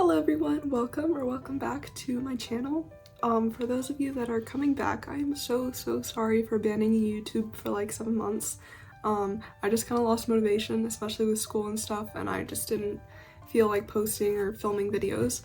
Hello everyone, welcome back to my channel. For those of you that are coming back, I am so sorry for banning YouTube for like 7 months. I just kind of lost motivation, especially with school and stuff, and I just didn't feel like posting or filming videos.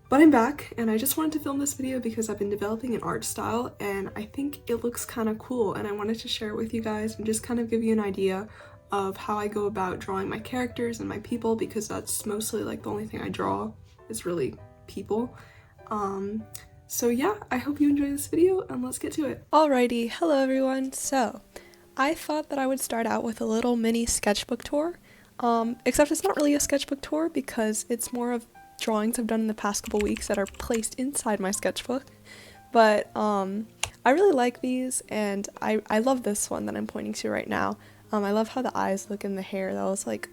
But I'm back, and I just wanted to film this video because I've been developing an art style, and I think it looks kind of cool, and I wanted to share it with you guys and just kind of give you an idea of how I go about drawing my characters and my people, because that's mostly like the only thing I draw is really people. So yeah, I hope you enjoy this video and let's get to it. Alrighty, hello everyone. So I thought that I would start out with a little mini sketchbook tour, except it's not really a sketchbook tour because it's more of drawings I've done in the past couple weeks that are placed inside my sketchbook. But I really like these, and I love this one that I'm pointing to right now. I love how the eyes look in the hair. That was like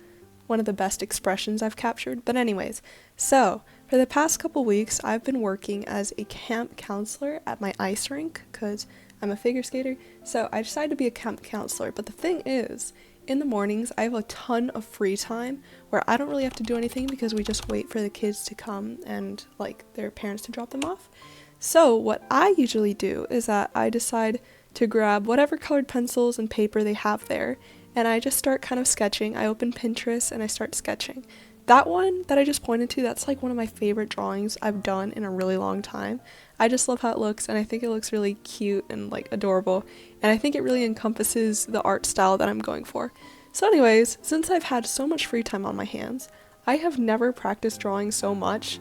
one of the best expressions I've captured. But anyways, so for the past couple weeks I've been working as a camp counselor at my ice rink because I'm a figure skater. So I decided to be a camp counselor, but the thing is, in the mornings I have a ton of free time where I don't really have to do anything because we just wait for the kids to come and like their parents to drop them off. So what I usually do is that I decide to grab whatever colored pencils and paper they have there, and I just start kind of sketching. I open Pinterest and I start sketching. That one that I just pointed to, that's like one of my favorite drawings I've done in a really long time. I just love how it looks, and I think it looks really cute and like adorable, and I think it really encompasses the art style that I'm going for. So anyways, since I've had so much free time on my hands, I have never practiced drawing so much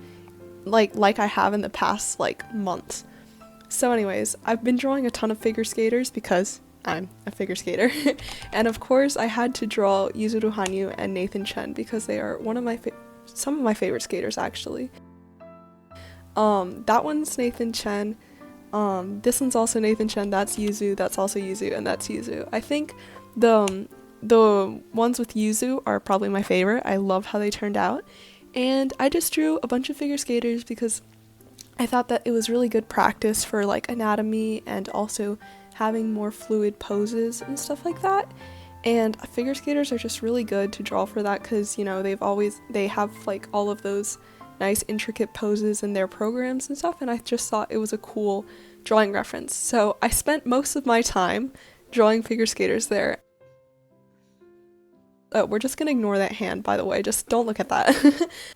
like I have in the past like months. So anyways, I've been drawing a ton of figure skaters because I'm a figure skater. And of course I had to draw Yuzuru Hanyu and Nathan Chen because they are some of my favorite skaters actually. That one's Nathan Chen. This one's also Nathan Chen. That's Yuzu, that's also Yuzu, and that's Yuzu. I think the ones with Yuzu are probably my favorite. I love how they turned out. And I just drew a bunch of figure skaters because I thought that it was really good practice for like anatomy and also having more fluid poses and stuff like that. And figure skaters are just really good to draw for that because, you know, they have like all of those nice intricate poses in their programs and stuff, and I just thought it was a cool drawing reference. So I spent most of my time drawing figure skaters there. We're just gonna ignore that hand, by the way, just don't look at that.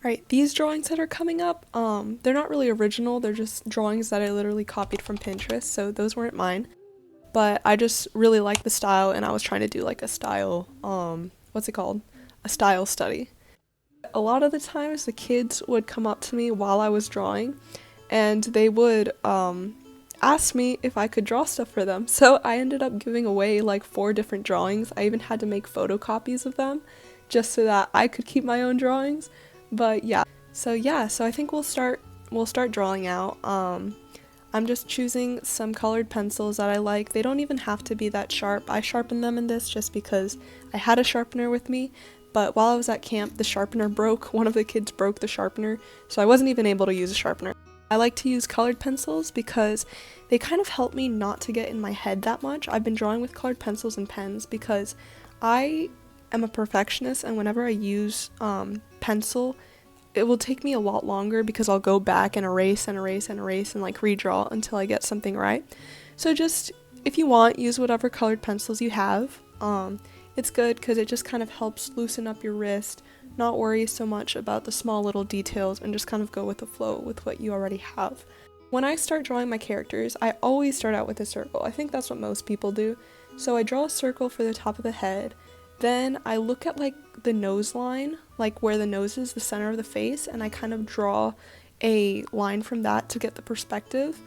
Right, these drawings that are coming up, they're not really original, they're just drawings that I literally copied from Pinterest, so those weren't mine. But I just really like the style, and I was trying to do like a style, what's it called? A style study. A lot of the times the kids would come up to me while I was drawing, and they would asked me if I could draw stuff for them, so I ended up giving away like 4 different drawings. I even had to make photocopies of them just so that I could keep my own drawings. But yeah, so I think we'll start drawing out. I'm just choosing some colored pencils that I like. They don't even have to be that sharp. I sharpened them in this just because I had a sharpener with me, but while I was at camp the sharpener broke. One of the kids broke the sharpener, so I wasn't even able to use a sharpener. I like to use colored pencils because they kind of help me not to get in my head that much. I've been drawing with colored pencils and pens because I am a perfectionist, and whenever I use pencil, it will take me a lot longer because I'll go back and erase and erase and erase and like redraw until I get something right. So just, if you want, use whatever colored pencils you have. It's good because it just kind of helps loosen up your wrist, not worry so much about the small little details, and just kind of go with the flow with what you already have. When I start drawing my characters, I always start out with a circle. I think that's what most people do. So I draw a circle for the top of the head, then I look at like the nose line, like where the nose is, the center of the face, and I kind of draw a line from that to get the perspective.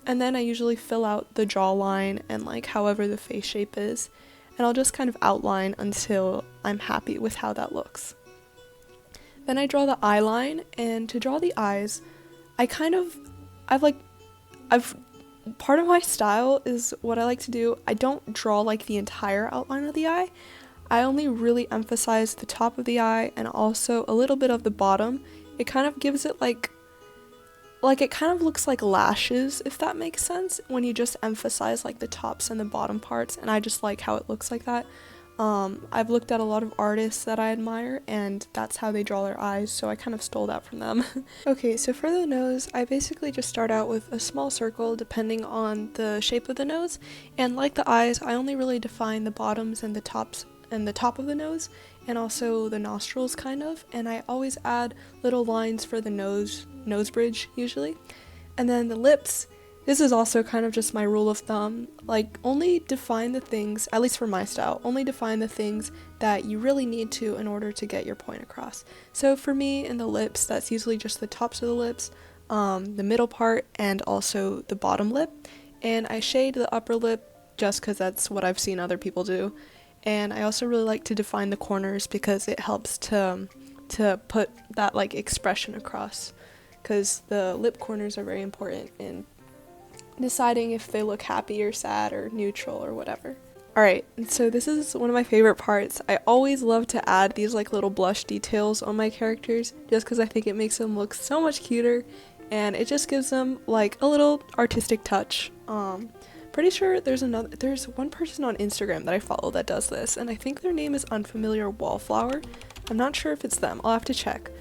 And then I usually fill out the jawline and like however the face shape is, and I'll just kind of outline until I'm happy with how that looks. Then I draw the eye line, and to draw the eyes, part of my style is what I like to do. I don't draw like the entire outline of the eye. I only really emphasize the top of the eye and also a little bit of the bottom. It kind of gives it like it kind of looks like lashes, if that makes sense, when you just emphasize like the tops and the bottom parts, and I just like how it looks like that. I've looked at a lot of artists that I admire, and that's how they draw their eyes, so I kind of stole that from them. Okay, so for the nose, I basically just start out with a small circle depending on the shape of the nose, and like the eyes, I only really define the bottoms and the tops and the top of the nose, and also the nostrils kind of, and I always add little lines for the nose bridge usually. And then the lips, this is also kind of just my rule of thumb, like only define the things, at least for my style, only define the things that you really need to in order to get your point across. So for me, in the lips, that's usually just the tops of the lips, the middle part, and also the bottom lip. And I shade the upper lip just because that's what I've seen other people do. And I also really like to define the corners because it helps to put that like expression across, because the lip corners are very important in deciding if they look happy or sad or neutral or whatever. Alright, and so this is one of my favorite parts. I always love to add these like little blush details on my characters just because I think it makes them look so much cuter, and it just gives them like a little artistic touch. Pretty sure there's one person on Instagram that I follow that does this, and I think their name is Unfamiliar Wallflower. I'm not sure if it's them, I'll have to check.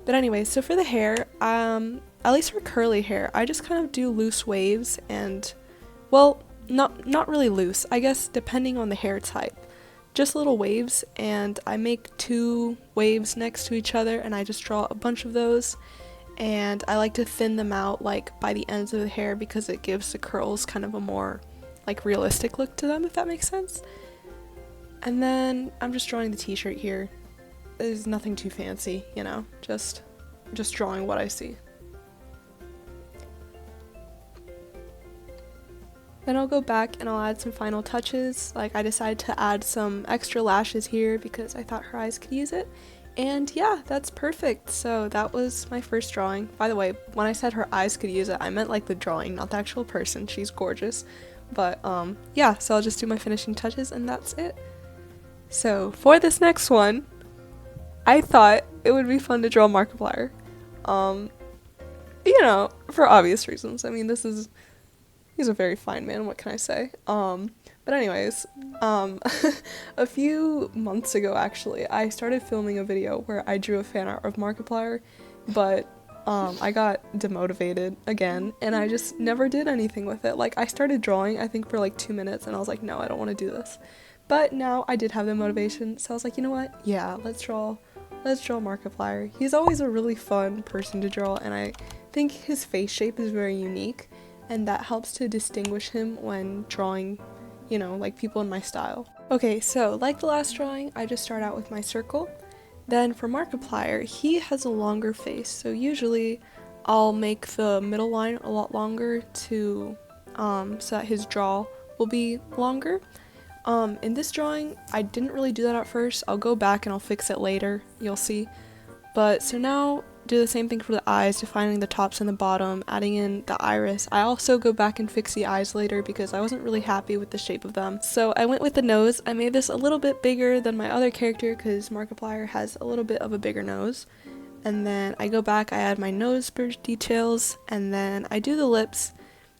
But anyway, so for the hair, at least for curly hair, I just kind of do loose waves, and, well, not really loose, I guess depending on the hair type. Just little waves, and I make 2 waves next to each other, and I just draw a bunch of those, and I like to thin them out like by the ends of the hair because it gives the curls kind of a more like realistic look to them, if that makes sense. And then I'm just drawing the t-shirt here. There's nothing too fancy, you know, just drawing what I see. Then I'll go back and I'll add some final touches. Like I decided to add some extra lashes here because I thought her eyes could use it. And yeah, that's perfect. So that was my first drawing. By the way, when I said her eyes could use it, I meant like the drawing, not the actual person. She's gorgeous. But yeah, so I'll just do my finishing touches and that's it. So for this next one, I thought it would be fun to draw Markiplier. You know, for obvious reasons. I mean, he's a very fine man, what can I say? But anyways, a few months ago actually, I started filming a video where I drew a fan art of Markiplier, but I got demotivated again, and I just never did anything with it. Like, I started drawing, I think for like 2 minutes, and I was like, no, I don't want to do this. But now I did have the motivation, so I was like, you know what? Yeah, let's draw Markiplier. He's always a really fun person to draw, and I think his face shape is very unique, and that helps to distinguish him when drawing, you know, like people in my style. Okay, so like the last drawing, I just start out with my circle. Then for Markiplier, he has a longer face, so usually I'll make the middle line a lot longer to so that his jaw will be longer. In this drawing, I didn't really do that at first. I'll go back and I'll fix it later, you'll see. But so now, do the same thing for the eyes, defining the tops and the bottom, adding in the iris. I also go back and fix the eyes later because I wasn't really happy with the shape of them. So I went with the nose. I made this a little bit bigger than my other character because Markiplier has a little bit of a bigger nose. And then I go back, I add my nose bridge details, and then I do the lips.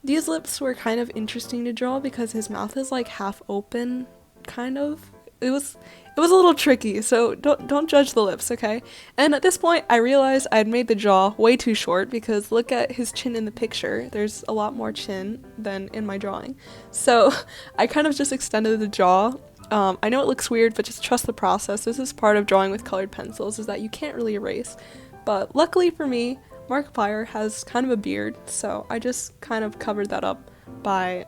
These lips were kind of interesting to draw because his mouth is like half open, kind of. It was a little tricky, so don't judge the lips, okay? And at this point, I realized I had made the jaw way too short because look at his chin in the picture. There's a lot more chin than in my drawing. So I kind of just extended the jaw. I know it looks weird, but just trust the process. This is part of drawing with colored pencils, is that you can't really erase. But luckily for me, Markiplier has kind of a beard, so I just kind of covered that up by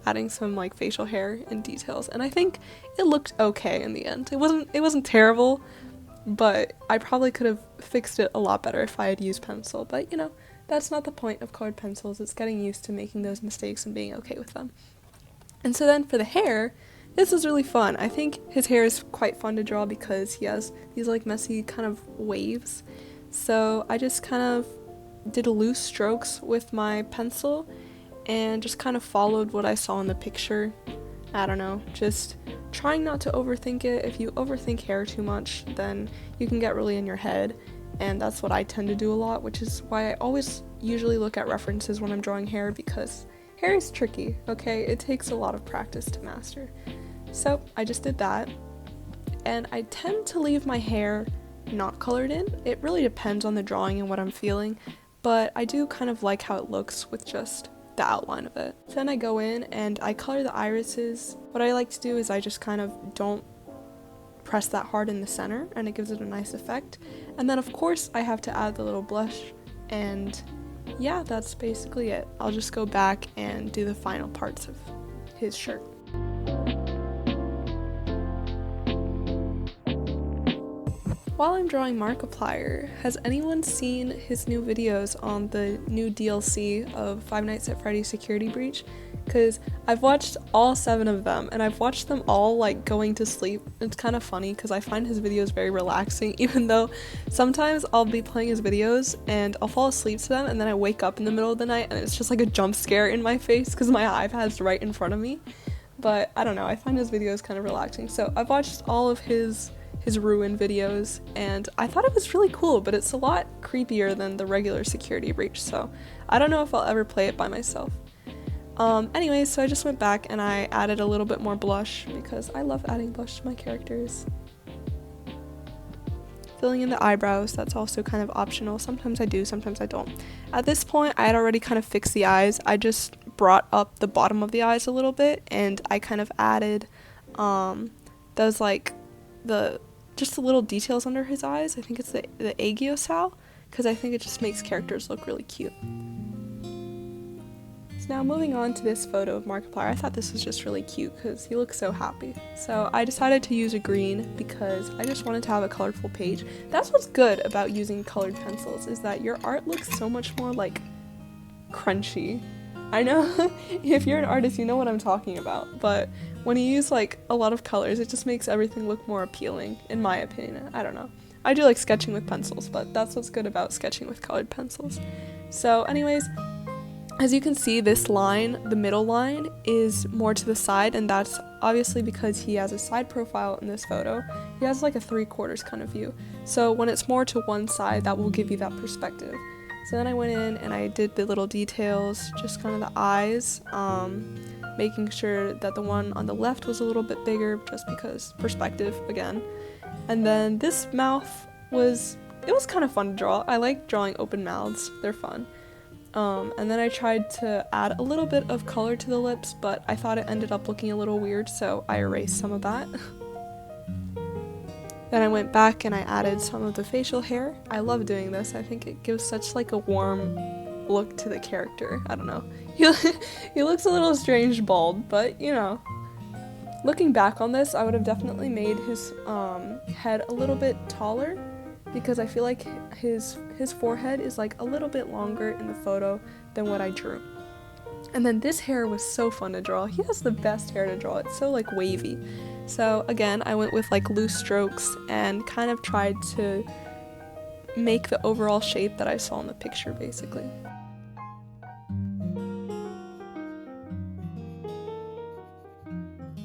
adding some like facial hair and details, and I think it looked okay in the end. It wasn't terrible, but I probably could have fixed it a lot better if I had used pencil, but you know, that's not the point of colored pencils. It's getting used to making those mistakes and being okay with them. And so then for the hair, this is really fun. I think his hair is quite fun to draw because he has these like messy kind of waves. So I just kind of did loose strokes with my pencil and just kind of followed what I saw in the picture. I don't know, just trying not to overthink it. If you overthink hair too much, then you can get really in your head, and that's what I tend to do a lot, which is why I always usually look at references when I'm drawing hair, because hair is tricky, okay? It takes a lot of practice to master. So I just did that, and I tend to leave my hair not colored in. It really depends on the drawing and what I'm feeling, but I do kind of like how it looks with just the outline of it. So then I go in and I color the irises. What I like to do is I just kind of don't press that hard in the center, and it gives it a nice effect. And then of course I have to add the little blush, and yeah, that's basically it. I'll just go back and do the final parts of his shirt. While I'm drawing Markiplier, has anyone seen his new videos on the new DLC of Five Nights at Freddy's Security Breach? Because I've watched all 7 of them, and I've watched them all like going to sleep. It's kind of funny because I find his videos very relaxing, even though sometimes I'll be playing his videos and I'll fall asleep to them, and then I wake up in the middle of the night and it's just like a jump scare in my face because my iPad's right in front of me. But I don't know, I find his videos kind of relaxing. So I've watched all of his ruin videos, and I thought it was really cool, but it's a lot creepier than the regular Security Breach, so I don't know if I'll ever play it by myself. Anyways, so I just went back and I added a little bit more blush because I love adding blush to my characters. Filling in the eyebrows, that's also kind of optional. Sometimes I do, sometimes I don't. At this point, I had already kind of fixed the eyes. I just brought up the bottom of the eyes a little bit, and I kind of added those like just the little details under his eyes. I think it's the agiosal, because I think it just makes characters look really cute. So now moving on to this photo of Markiplier, I thought this was just really cute because he looks so happy. So I decided to use a green because I just wanted to have a colorful page. That's what's good about using colored pencils, is that your art looks so much more like crunchy. I know if you're an artist you know what I'm talking about, but when you use like a lot of colors it just makes everything look more appealing, in my opinion. I don't know. I do like sketching with pencils, but that's what's good about sketching with colored pencils. So anyways, as you can see, this line, the middle line, is more to the side, and that's obviously because he has a side profile in this photo. He has like a 3/4 kind of view. So when it's more to one side, that will give you that perspective. So then I went in and I did the little details, just kind of the eyes, making sure that the one on the left was a little bit bigger, just because perspective again. And then this mouth was kind of fun to draw. I like drawing open mouths, they're fun. And then I tried to add a little bit of color to the lips, but I thought it ended up looking a little weird, so I erased some of that. Then I went back and I added some of the facial hair. I love doing this. I think it gives such like a warm look to the character. I don't know. He looks a little strange bald, but you know. Looking back on this, I would have definitely made his head a little bit taller, because I feel like his forehead is like a little bit longer in the photo than what I drew. And then this hair was so fun to draw. He has the best hair to draw. It's so like wavy. So again, I went with like loose strokes and kind of tried to make the overall shape that I saw in the picture, basically.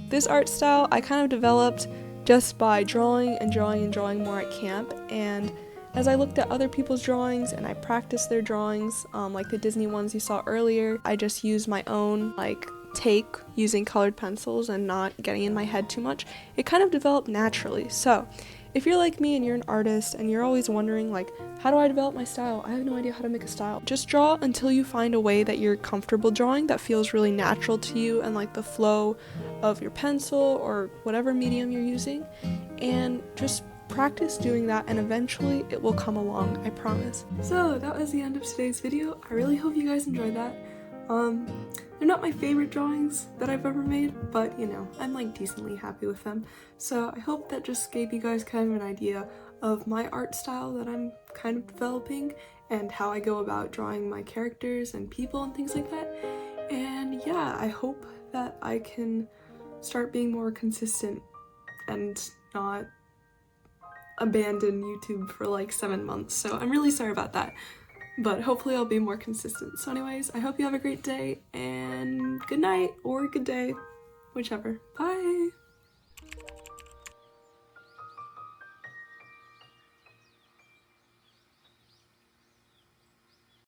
This art style I kind of developed just by drawing and drawing and drawing more at camp, and as I looked at other people's drawings and I practiced their drawings, like the Disney ones you saw earlier, I just used my own like take using colored pencils and not getting in my head too much. It kind of developed naturally. So if you're like me and you're an artist and you're always wondering like, how do I develop my style? I have no idea how to make a style. Just draw until you find a way that you're comfortable drawing that feels really natural to you and like the flow of your pencil or whatever medium you're using, and just practice doing that, and eventually it will come along, I promise. So that was the end of today's video. I really hope you guys enjoyed that. They're not my favorite drawings that I've ever made, but you know, I'm like decently happy with them. So I hope that just gave you guys kind of an idea of my art style that I'm kind of developing and how I go about drawing my characters and people and things like that. And yeah, I hope that I can start being more consistent and not abandon YouTube for like 7 months. So I'm really sorry about that, but hopefully I'll be more consistent. So anyways, I hope you have a great day, and good night or good day, whichever. Bye!